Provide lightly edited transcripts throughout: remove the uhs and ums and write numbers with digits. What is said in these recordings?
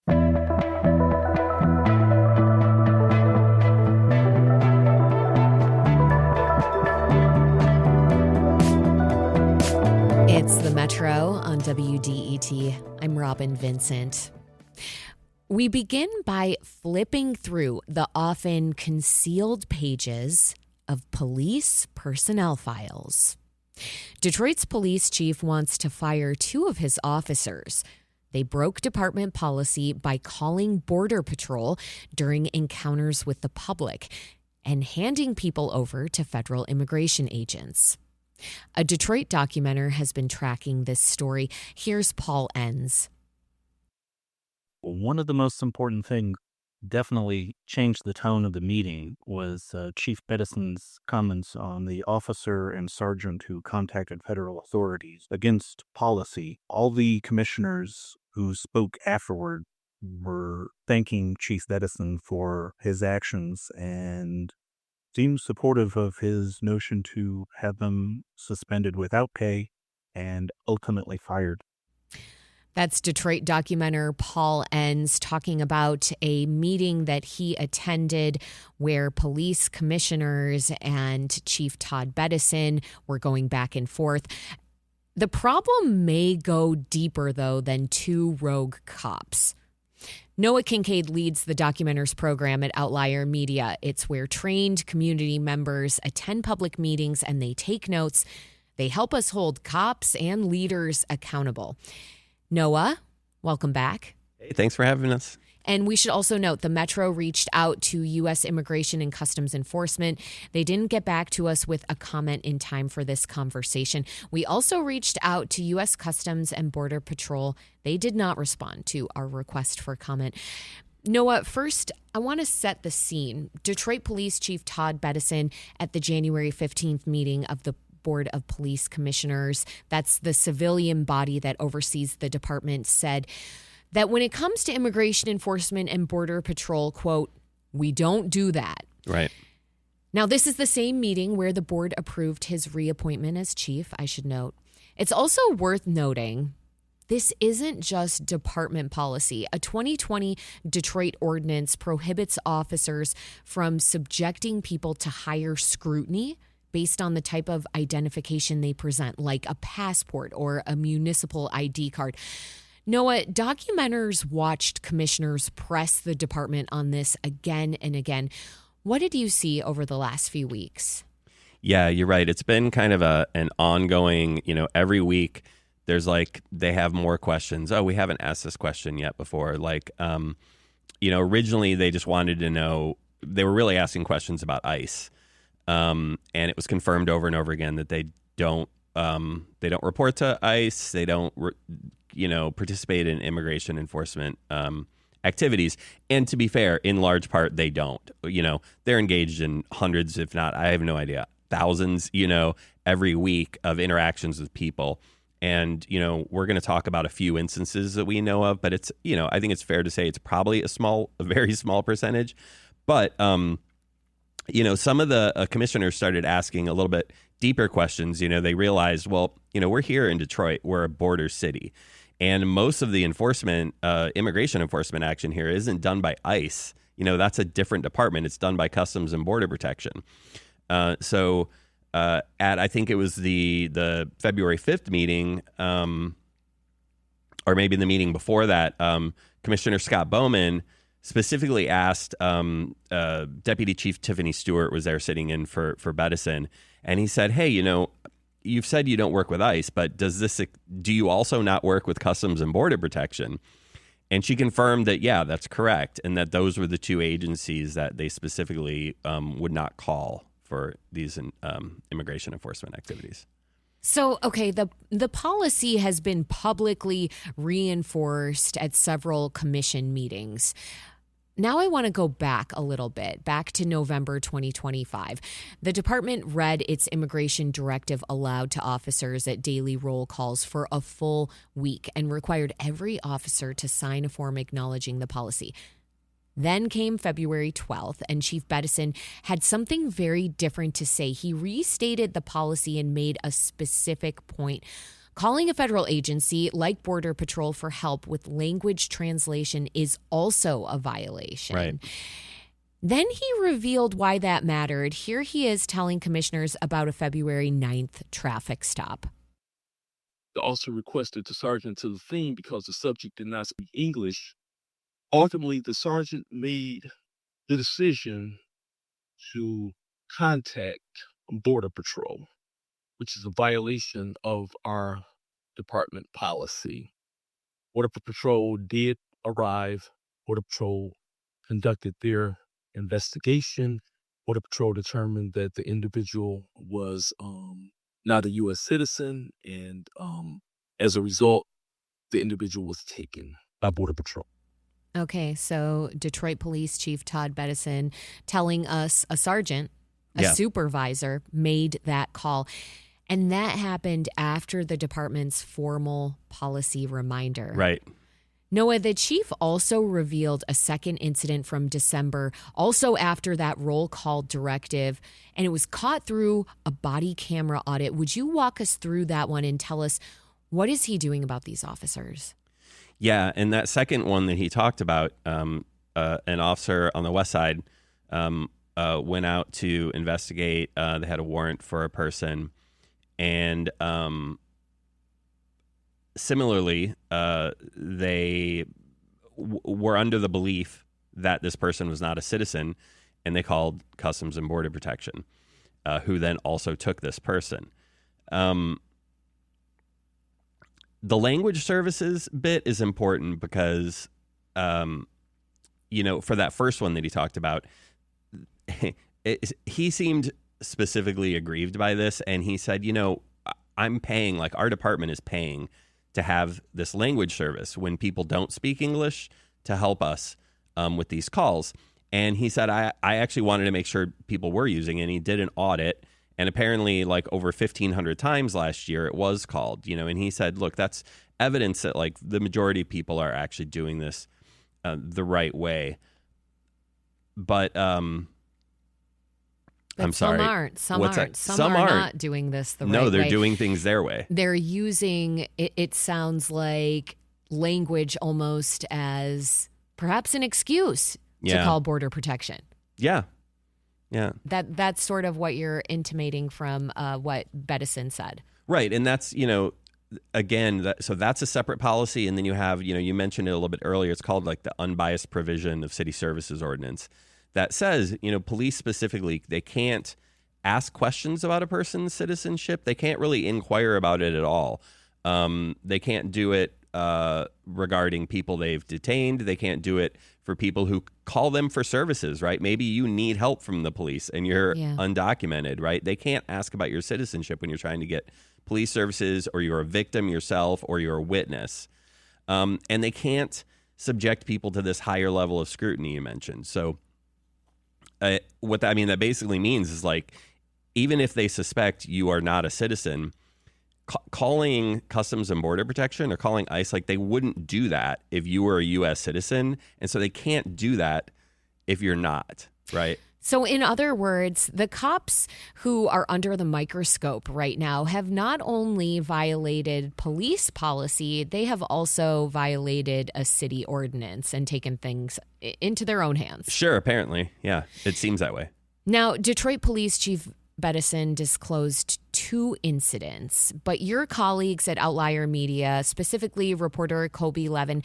It's the Metro on WDET. I'm Robin Vincent. We begin by flipping through the often concealed pages of police personnel files. Detroit's police chief wants to fire two of his officers. They broke department policy by calling Border Patrol during encounters with the public and handing people over to federal immigration agents. A Detroit documenter has been tracking this story. Here's Paul Enns. One of the most important things definitely changed the tone of the meeting was Chief Bedison's comments on the officer and sergeant who contacted federal authorities against policy. All the commissioners who spoke afterward were thanking Chief Bedison for his actions and seemed supportive of his notion to have them suspended without pay and ultimately fired. That's Detroit documenter Paul Enns talking about a meeting that he attended where police commissioners and Chief Todd Bedison were going back and forth. The problem may go deeper, though, than two rogue cops. Noah Kincaid leads the Documenters program at Outlier Media. It's where trained community members attend public meetings and they take notes. They help us hold cops and leaders accountable. Noah, welcome back. Hey, thanks for having us. And we should also note the Metro reached out to U.S. Immigration and Customs Enforcement. They didn't get back to us with a comment in time for this conversation. We also reached out to U.S. Customs and Border Patrol. They did not respond to our request for comment. Noah, first, I want to set the scene. Detroit Police Chief Todd Bedison at the January 15th meeting of the Board of Police Commissioners, that's the civilian body that oversees the department, said that when it comes to immigration enforcement and Border Patrol, quote, we don't do that. Right. Now, this is the same meeting where the board approved his reappointment as chief, I should note. It's also worth noting this isn't just department policy. A 2020 Detroit ordinance prohibits officers from subjecting people to higher scrutiny based on the type of identification they present, like a passport or a municipal ID card. Noah, documenters watched commissioners press the department on this again and again. What did you see over the last few weeks? Yeah, you're right. It's been kind of an ongoing, every week there's they have more questions. Oh, we haven't asked this question yet before. Originally they just wanted to know, they were really asking questions about ICE. And it was confirmed over and over again that they don't report to ICE. They don't, participate in immigration enforcement activities. And to be fair, in large part, they don't. They're engaged in hundreds, if not, I have no idea, thousands, every week of interactions with people. And, we're going to talk about a few instances that we know of, but it's, I think it's fair to say it's probably a very small percentage. But, some of the commissioners started asking a little bit deeper questions. They realized, well, we're here in Detroit. We're a border city. And most of the immigration enforcement action here isn't done by ICE. That's a different department. It's done by Customs and Border Protection. So I think it was the February 5th meeting, or maybe the meeting before that, Commissioner Scott Bowman specifically asked, Deputy Chief Tiffany Stewart was there sitting in for Bedison, and he said, hey, you've said you don't work with ICE, but do you also not work with Customs and Border Protection? And she confirmed that, yeah, that's correct, and that those were the two agencies that they specifically would not call for these immigration enforcement activities. So, okay, the policy has been publicly reinforced at several commission meetings. Now I want to go back a little bit, back to November 2025. The department read its immigration directive aloud to officers at daily roll calls for a full week and required every officer to sign a form acknowledging the policy. Then came February 12th, and Chief Bedison had something very different to say. He restated the policy and made a specific point. Calling a federal agency like Border Patrol for help with language translation is also a violation. Right. Then he revealed why that mattered. Here he is telling commissioners about a February 9th traffic stop. The officer requested the sergeant to the scene because the subject did not speak English. Ultimately, the sergeant made the decision to contact Border Patrol, which is a violation of our department policy. Border Patrol did arrive. Border Patrol conducted their investigation. Border Patrol determined that the individual was not a U.S. citizen, and as a result, the individual was taken by Border Patrol. Okay, so Detroit Police Chief Todd Bettison telling us a sergeant, a supervisor, made that call. And that happened after the department's formal policy reminder. Right. Noah, the chief also revealed a second incident from December, also after that roll call directive, and it was caught through a body camera audit. Would you walk us through that one and tell us what is he doing about these officers? Yeah, and that second one that he talked about, an officer on the west side went out to investigate. They had a warrant for a person, and similarly, they were under the belief that this person was not a citizen, and they called Customs and Border Protection, who then also took this person. The language services bit is important because, for that first one that he talked about, he seemed specifically aggrieved by this. And he said, I'm paying, like our department is paying to have this language service when people don't speak English to help us with these calls. And he said, I actually wanted to make sure people were using it. And he did an audit. And apparently, like over 1,500 times last year, it was called, and he said, look, that's evidence that like the majority of people are actually doing this the right way. But I'm sorry. Some aren't. Some aren't. Some are not doing this the right way. No, they're doing things their way. They're using, it sounds like, language almost as perhaps an excuse to call border protection. Yeah. Yeah. That's sort of what you're intimating from what Bettison said. Right. And that's, again, so that's a separate policy. And then you have, you mentioned it a little bit earlier. It's called like the unbiased provision of city services ordinance that says, police specifically, they can't ask questions about a person's citizenship. They can't really inquire about it at all. They can't do it regarding people they've detained. They can't do it for people who call them for services, right? Maybe you need help from the police and you're undocumented, right? They can't ask about your citizenship when you're trying to get police services, or you're a victim yourself, or you're a witness. And they can't subject people to this higher level of scrutiny you mentioned. So what that basically means is like, even if they suspect you are not a citizen, calling Customs and Border Protection or calling ICE, like they wouldn't do that if you were a U.S. citizen. And so they can't do that if you're not, right? So in other words, the cops who are under the microscope right now have not only violated police policy, they have also violated a city ordinance and taken things into their own hands. Sure, apparently. Yeah, it seems that way. Now, Detroit Police Chief Bettison disclosed 2 incidents, but your colleagues at Outlier Media, specifically reporter Kobe Levin,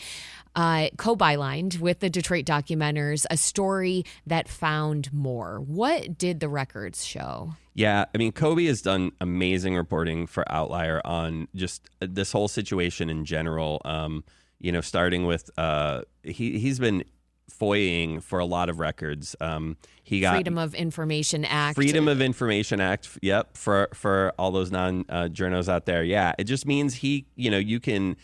co-bylined with the Detroit Documenters a story that found more. What did the records show? Yeah, Kobe has done amazing reporting for Outlier on just this whole situation in general. Starting with he's been FOIAing for a lot of records. He got Freedom of Information Act. Yep. For all those non-journos out there. Yeah. It just means you can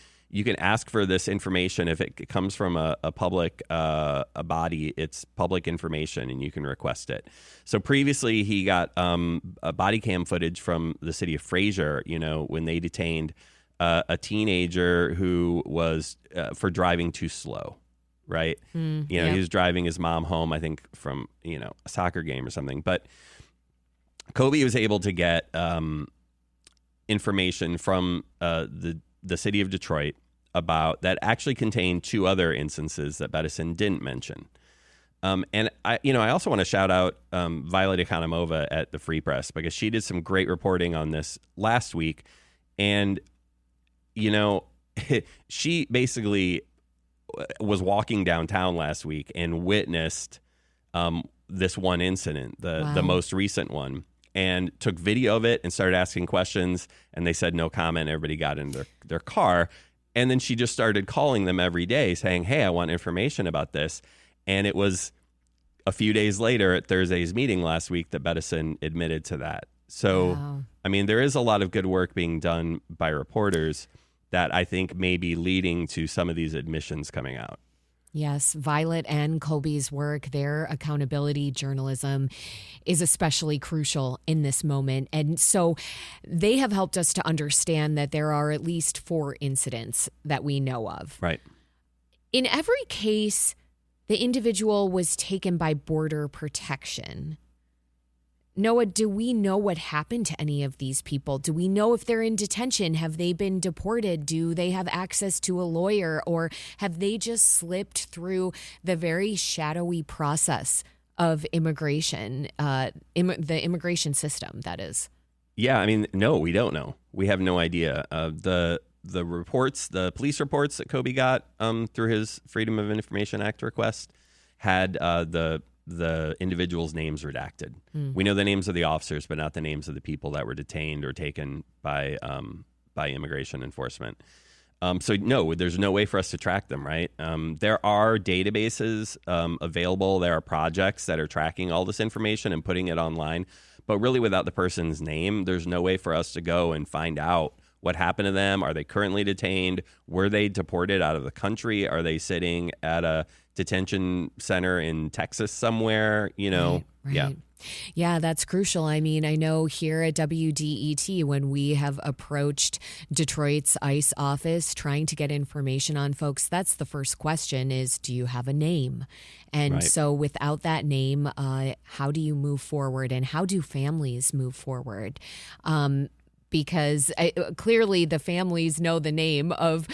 ask for this information. If it comes from a public a body, it's public information and you can request it. So previously he got a body cam footage from the city of Fraser, when they detained a teenager who was for driving too slow. Right. He was driving his mom home, I think from, a soccer game or something. But Kobe was able to get information from the city of Detroit about that actually contained two other instances that Bedison didn't mention. And I also want to shout out Violet Economova at the Free Press, because she did some great reporting on this last week. And, she basically was walking downtown last week and witnessed this one incident, the most recent one, and took video of it and started asking questions. And they said no comment. Everybody got in their car. And then she just started calling them every day saying, hey, I want information about this. And it was a few days later at Thursday's meeting last week that Bedison admitted to that. So, Wow. I mean, there is a lot of good work being done by reporters that I think may be leading to some of these admissions coming out. Yes, Violet and Colby's work, their accountability journalism is especially crucial in this moment. And so they have helped us to understand that there are at least 4 incidents that we know of. Right. In every case, the individual was taken by border protection. Noah, do we know what happened to any of these people? Do we know if they're in detention? Have they been deported? Do they have access to a lawyer? Or have they just slipped through the very shadowy process of immigration, the immigration system, that is? Yeah, I mean, no, we don't know. We have no idea. The reports, the police reports that Kobe got through his Freedom of Information Act request had the individuals' names redacted. We know the names of the officers, but not the names of the people that were detained or taken by immigration enforcement. So no, there's no way for us to track them, right? There are databases available. There are projects that are tracking all this information and putting it online. But really, without the person's name, there's no way for us to go and find out what happened to them. Are they currently detained? Were they deported out of the country? Are they sitting at a detention center in Texas somewhere? Right. Yeah. Yeah, that's crucial. I mean, I know here at WDET, when we have approached Detroit's ICE office trying to get information on folks, that's the first question is, do you have a name? And so without that name, how do you move forward, and how do families move forward? Because clearly the families know the name of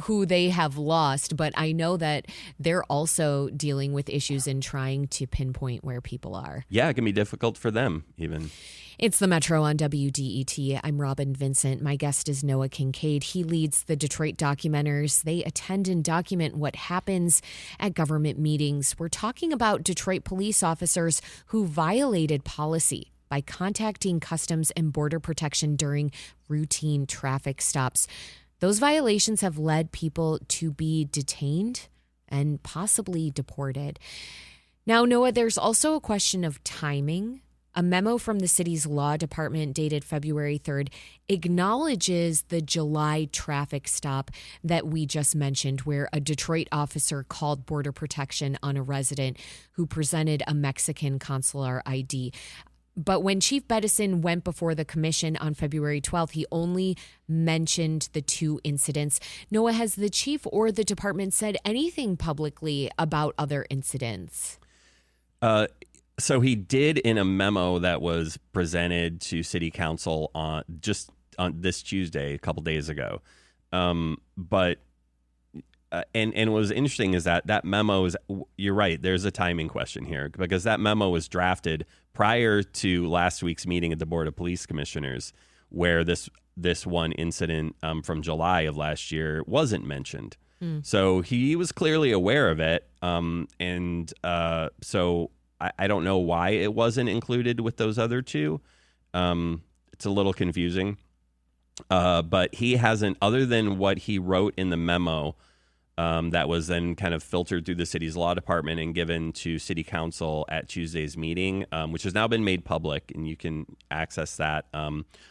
who they have lost. But I know that they're also dealing with issues in trying to pinpoint where people are. Yeah, it can be difficult for them even. It's the Metro on WDET. I'm Robin Vincent. My guest is Noah Kincaid. He leads the Detroit Documenters. They attend and document what happens at government meetings. We're talking about Detroit police officers who violated policy by contacting Customs and Border Protection during routine traffic stops. Those violations have led people to be detained and possibly deported. Now, Noah, there's also a question of timing. A memo from the city's law department dated February 3rd acknowledges the July traffic stop that we just mentioned, where a Detroit officer called Border Protection on a resident who presented a Mexican consular ID. But when Chief Bedison went before the commission on February 12th, he only mentioned the 2 incidents. Noah, has the chief or the department said anything publicly about other incidents? So he did in a memo that was presented to City Council on this Tuesday, a couple days ago. But what was interesting is that memo is, you're right, there's a timing question here, because that memo was drafted prior to last week's meeting at the Board of Police Commissioners, where this one incident from July of last year wasn't mentioned. So he was clearly aware of it. So I don't know why it wasn't included with those other 2. It's a little confusing. But he hasn't, other than what he wrote in the memo, that was then kind of filtered through the city's law department and given to City Council at Tuesday's meeting, which has now been made public, and you can access that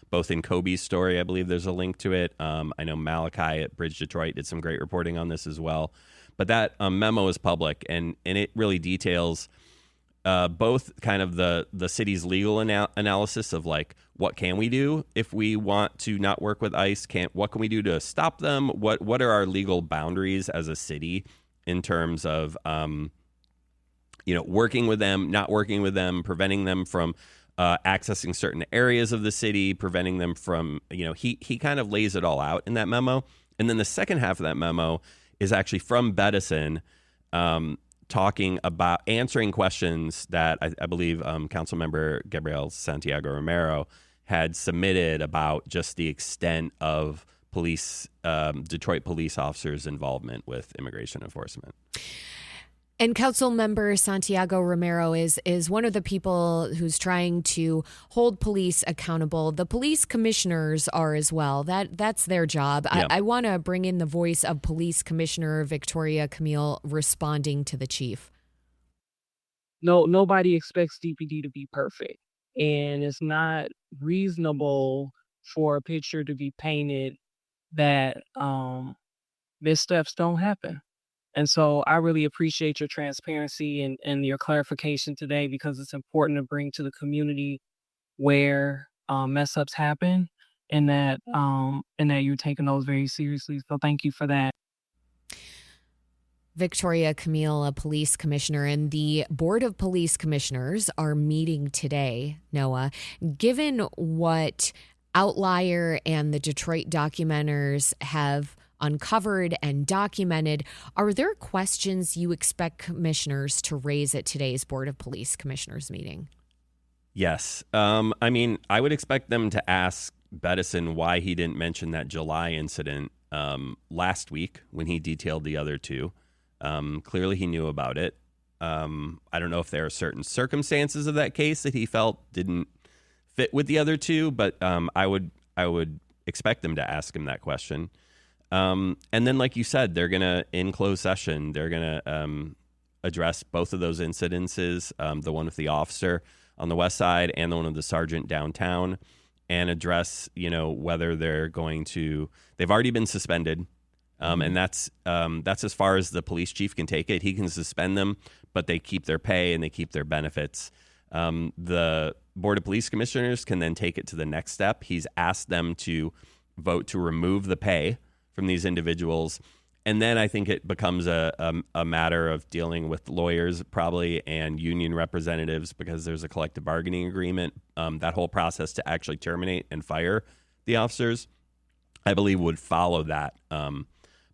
both in Kobe's story. I believe there's a link to it. I know Malachi at Bridge Detroit did some great reporting on this as well. But that memo is public, and it really details both kind of the city's legal analysis of like, what can we do if we want to not work with ICE? What can we do to stop them? What are our legal boundaries as a city in terms of working with them, not working with them, preventing them from accessing certain areas of the city, preventing them from, he kind of lays it all out in that memo. And then the second half of that memo is actually from Bettison, talking about answering questions that I believe Councilmember Gabriel Santiago Romero had submitted about just the extent of Detroit police officers' involvement with immigration enforcement. And Council Member Santiago Romero is one of the people who's trying to hold police accountable. The police commissioners are as well. That's their job. Yeah. I want to bring in the voice of Police Commissioner Victoria Camille responding to the chief. No, nobody expects DPD to be perfect, and it's not reasonable for a picture to be painted that missteps don't happen. And so I really appreciate your transparency and your clarification today, because it's important to bring to the community where mess ups happen, and that you're taking those very seriously. So thank you for that. Victoria Camille, a police commissioner, and the Board of Police Commissioners are meeting today, Noah. Given what Outlier and the Detroit Documenters have uncovered and documented, are there questions you expect commissioners to raise at today's Board of Police Commissioners meeting? Yes. I mean, I would expect them to ask Bettison why he didn't mention that July incident last week when he detailed the other two. Clearly he knew about it. I don't know if there are certain circumstances of that case that he felt didn't fit with the other two, but I would expect them to ask him that question. And then, like you said, they're going to, in closed session, they're going to address both of those incidences, the one with the officer on the west side and the one with the sergeant downtown, and address, whether they're going to, they've already been suspended. And that's as far as the police chief can take it. He can suspend them, but they keep their pay and they keep their benefits. The Board of Police Commissioners can then take it to the next step. He's asked them to vote to remove the pay from these individuals. And then I think it becomes a matter of dealing with lawyers probably and union representatives, because there's a collective bargaining agreement. That whole process to actually terminate and fire the officers, I believe, would follow that.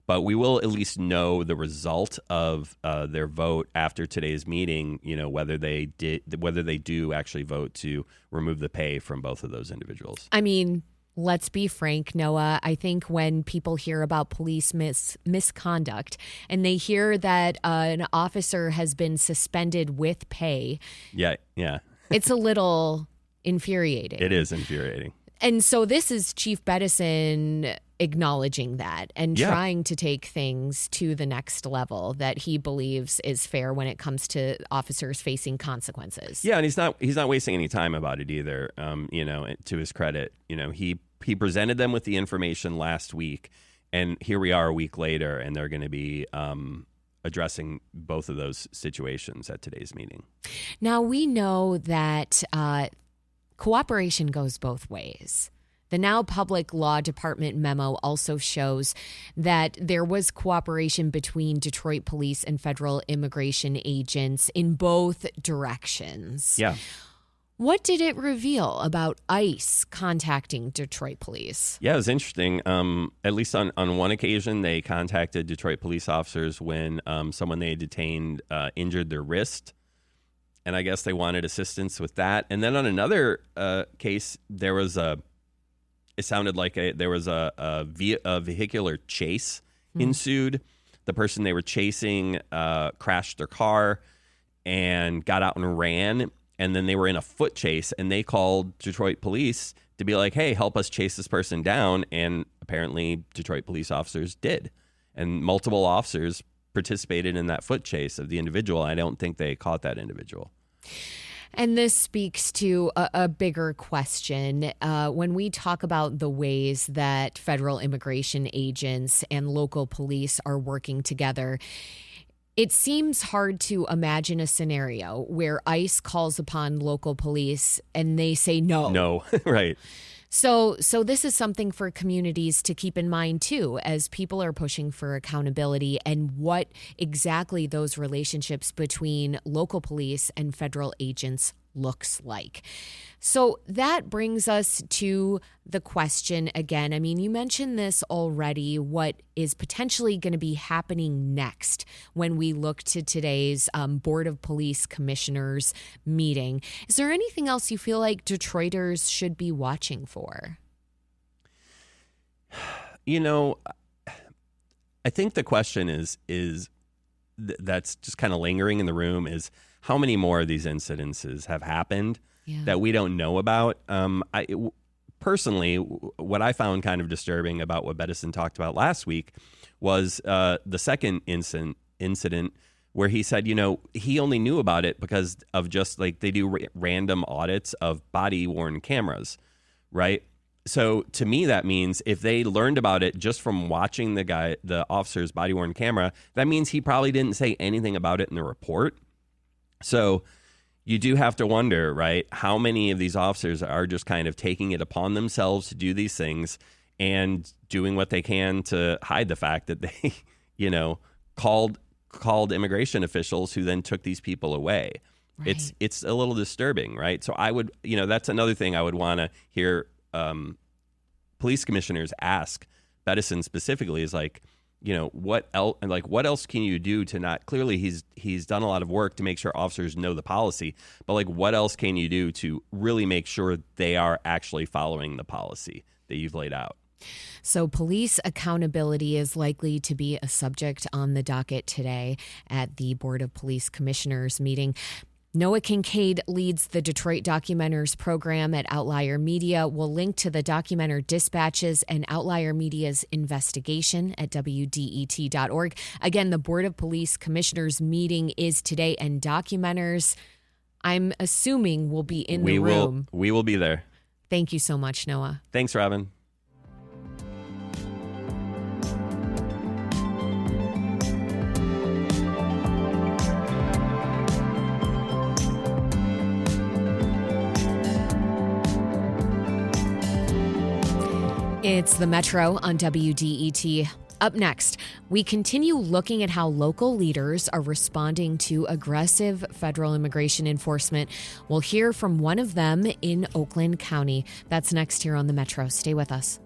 But we will at least know the result of their vote after today's meeting, whether they do actually vote to remove the pay from both of those individuals. I mean, let's be frank, Noah. I think when people hear about police misconduct and they hear that an officer has been suspended with pay, yeah, it's a little infuriating. It is infuriating. And so this is Chief Bettison acknowledging that and trying to take things to the next level that he believes is fair when it comes to officers facing consequences. Yeah, and he's not wasting any time about it either. To his credit, he presented them with the information last week, and here we are a week later, and they're going to be addressing both of those situations at today's meeting. Now, we know that cooperation goes both ways. The now Public Law Department memo also shows that there was cooperation between Detroit police and federal immigration agents in both directions. Yeah. What did it reveal about ICE contacting Detroit police? Yeah, it was interesting. At least on one occasion, they contacted Detroit police officers when someone they had detained injured their wrist. And I guess they wanted assistance with that. And then on another case, there was it sounded like there was a vehicular chase ensued. The person they were chasing crashed their car and got out and ran. And then they were in a foot chase, and they called Detroit police to be like, hey, help us chase this person down. And apparently Detroit police officers did. And multiple officers participated in that foot chase of the individual. I don't think they caught that individual. And this speaks to a bigger question. When we talk about the ways that federal immigration agents and local police are working together, it seems hard to imagine a scenario where ICE calls upon local police and they say no. No, right. So this is something for communities to keep in mind, too, as people are pushing for accountability and what exactly those relationships between local police and federal agents looks like. So that brings us to the question again. I mean, you mentioned this already, what is potentially going to be happening next when we look to today's Board of Police Commissioners meeting. Is there anything else you feel like Detroiters should be watching for? You know, I think the question is that's just kind of lingering in the room is how many more of these incidences have happened that we don't know about. Personally, what I found kind of disturbing about what Bettison talked about last week was the second incident where he said, you know, he only knew about it because of just like they do random audits of body-worn cameras, right? So to me, that means if they learned about it just from watching the officer's body-worn camera, that means he probably didn't say anything about it in the report. So you do have to wonder, right, how many of these officers are just kind of taking it upon themselves to do these things and doing what they can to hide the fact that they, you know, called immigration officials who then took these people away. Right. It's a little disturbing, right? So I would, you know, that's another thing I would want to hear police commissioners ask Bettison specifically is like, you know, what else can you do to not, clearly he's done a lot of work to make sure officers know the policy, but like what else can you do to really make sure they are actually following the policy that you've laid out? So police accountability is likely to be a subject on the docket today at the Board of Police Commissioners meeting. Noah Kincaid leads the Detroit Documenters program at Outlier Media. We'll link to the Documenter dispatches and Outlier Media's investigation at WDET.org. Again, the Board of Police Commissioners meeting is today, and Documenters, I'm assuming, will be in the room. We will be there. Thank you so much, Noah. Thanks, Robin. It's the Metro on WDET. Up next, we continue looking at how local leaders are responding to aggressive federal immigration enforcement. We'll hear from one of them in Oakland County. That's next here on the Metro. Stay with us.